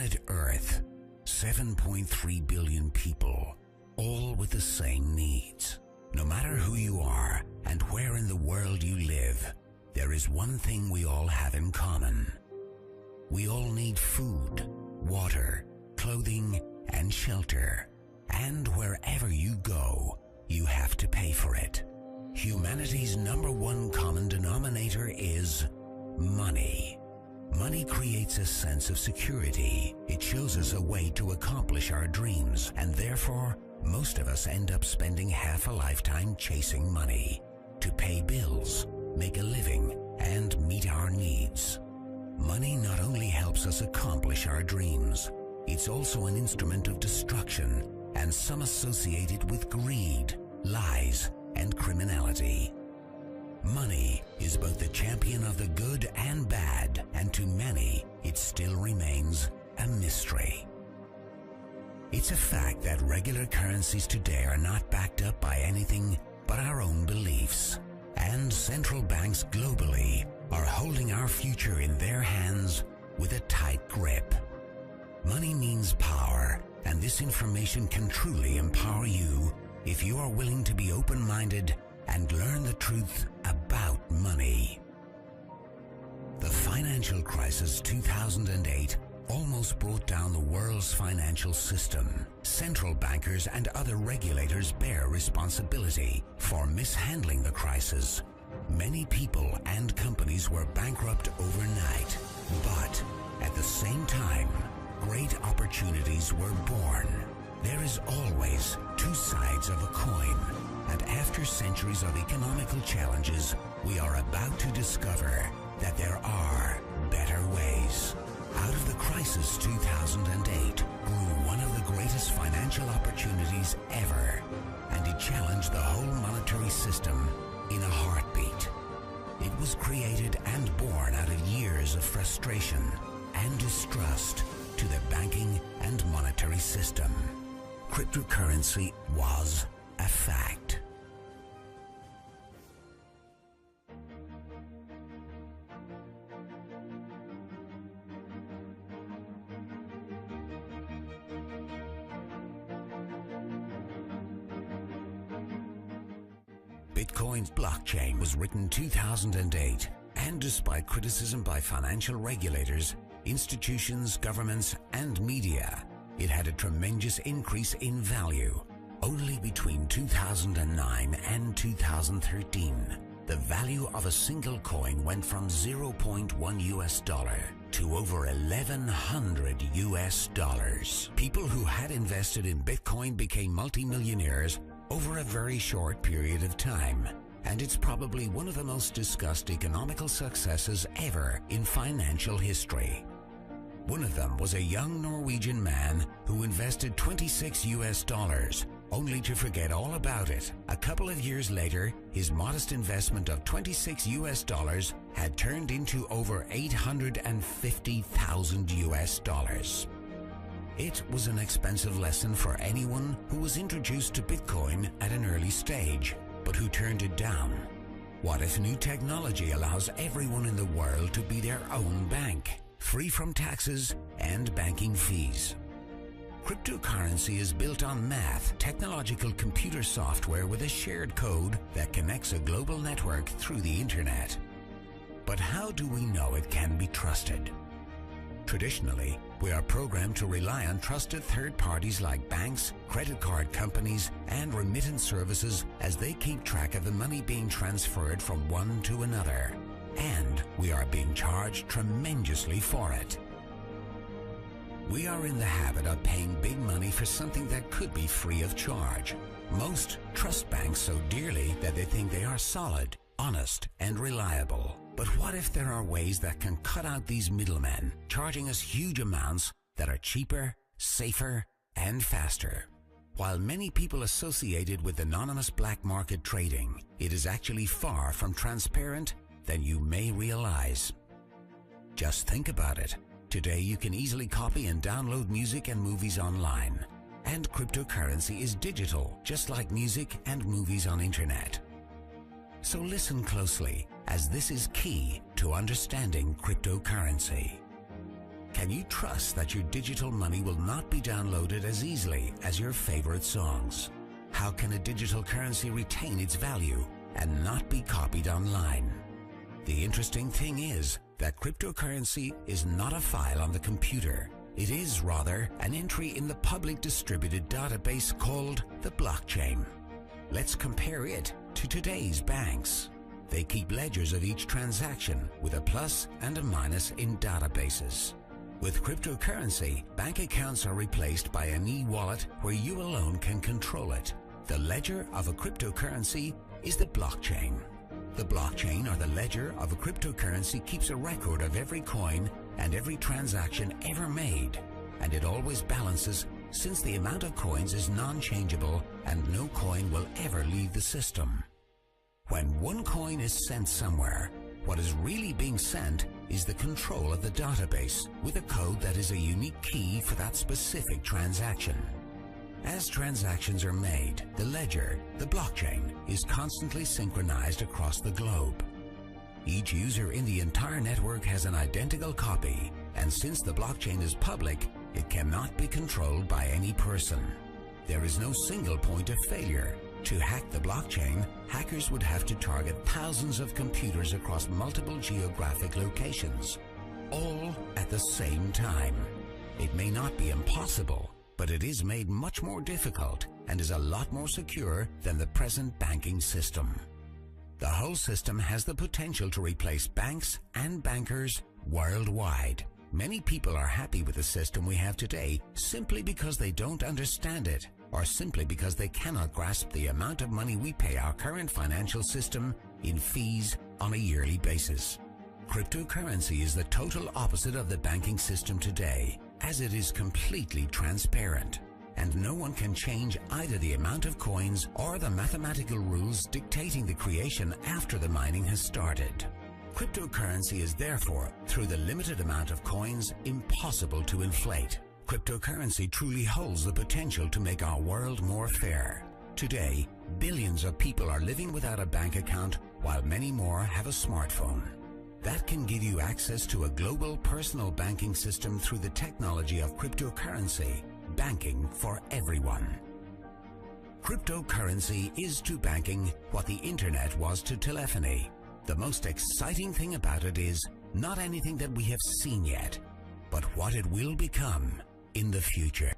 planet Earth, 7.3 billion people, all with the same needs. No matter who you are and where in the world you live, there is one thing we all have in common. We all need food, water, clothing, and shelter. And wherever you go, you have to pay for it. Humanity's number one common denominator is money. Money creates a sense of security. It shows us a way to accomplish our dreams, and therefore, most of us end up spending half a lifetime chasing money to pay bills, make a living, and meet our needs. Money not only helps us accomplish our dreams, it's also an instrument of destruction, and some associate it with greed, lies, and criminality. Money is both the champion of the good and bad, and to many, it still remains a mystery. It's a fact that regular currencies today are not backed up by anything but our own beliefs, and central banks globally are holding our future in their hands with a tight grip. Money means power, and this information can truly empower you if you are willing to be open-minded and learn the truth about money. The financial crisis 2008 almost brought down the world's financial system. Central bankers and other regulators bear responsibility for mishandling the crisis. Many people and companies were bankrupt overnight, but at the same time, great opportunities were born. There is always two sides of a coin, and after centuries of economical challenges, we are about to discover that there are better ways. Out of the crisis 2008 grew one of the greatest financial opportunities ever, and it challenged the whole monetary system in a heartbeat. It was created and born out of years of frustration and distrust to the banking and monetary system. Cryptocurrency was a fact. Bitcoin's blockchain was written 2008, and despite criticism by financial regulators, institutions, governments, and media, it had a tremendous increase in value. Only between 2009 and 2013, the value of a single coin went from $0.1 to over $1,100. People who had invested in Bitcoin became multimillionaires over a very short period of time, and it's probably one of the most discussed economical successes ever in financial history. One of them was a young Norwegian man who invested $26, only to forget all about it. A couple of years later, his modest investment of $26 had turned into over $850,000. It was an expensive lesson for anyone who was introduced to Bitcoin at an early stage, but who turned it down. What if new technology allows everyone in the world to be their own bank, free from taxes and banking fees? Cryptocurrency is built on math, technological computer software with a shared code that connects a global network through the internet. But how do we know it can be trusted? Traditionally, we are programmed to rely on trusted third parties like banks, credit card companies, and remittance services as they keep track of the money being transferred from one to another. And we are being charged tremendously for it. We are in the habit of paying big money for something that could be free of charge. Most trust banks so dearly that they think they are solid, honest, and reliable. But what if there are ways that can cut out these middlemen, charging us huge amounts that are cheaper, safer, and faster? While many people associate it with anonymous black market trading, it is actually far from transparent than you may realize. Just think about it. Today you can easily copy and download music and movies online. And cryptocurrency is digital, just like music and movies on internet. So listen closely, as this is key to understanding cryptocurrency. Can you trust that your digital money will not be downloaded as easily as your favorite songs? How can a digital currency retain its value and not be copied online? The interesting thing is that cryptocurrency is not a file on the computer. It is rather an entry in the public distributed database called the blockchain. Let's compare it to today's banks. They keep ledgers of each transaction with a plus and a minus in databases. With cryptocurrency, bank accounts are replaced by an e-wallet where you alone can control it. The ledger of a cryptocurrency is the blockchain. The blockchain, or the ledger of a cryptocurrency, keeps a record of every coin and every transaction ever made, and it always balances since the amount of coins is non-changeable and no coin will ever leave the system. When one coin is sent somewhere, what is really being sent is the control of the database with a code that is a unique key for that specific transaction. As transactions are made, the ledger, the blockchain, is constantly synchronized across the globe. Each user in the entire network has an identical copy, and since the blockchain is public, it cannot be controlled by any person. There is no single point of failure. To hack the blockchain, hackers would have to target thousands of computers across multiple geographic locations, all at the same time. It may not be impossible, but it is made much more difficult and is a lot more secure than the present banking system. The whole system has the potential to replace banks and bankers worldwide. Many people are happy with the system we have today simply because they don't understand it, or simply because they cannot grasp the amount of money we pay our current financial system in fees on a yearly basis. Cryptocurrency is the total opposite of the banking system today, as it is completely transparent, and no one can change either the amount of coins or the mathematical rules dictating the creation after the mining has started. Cryptocurrency is therefore, through the limited amount of coins, impossible to inflate. Cryptocurrency truly holds the potential to make our world more fair. Today, billions of people are living without a bank account, while many more have a smartphone. That can give you access to a global personal banking system through the technology of cryptocurrency, banking for everyone. Cryptocurrency is to banking what the internet was to telephony. The most exciting thing about it is not anything that we have seen yet, but what it will become in the future.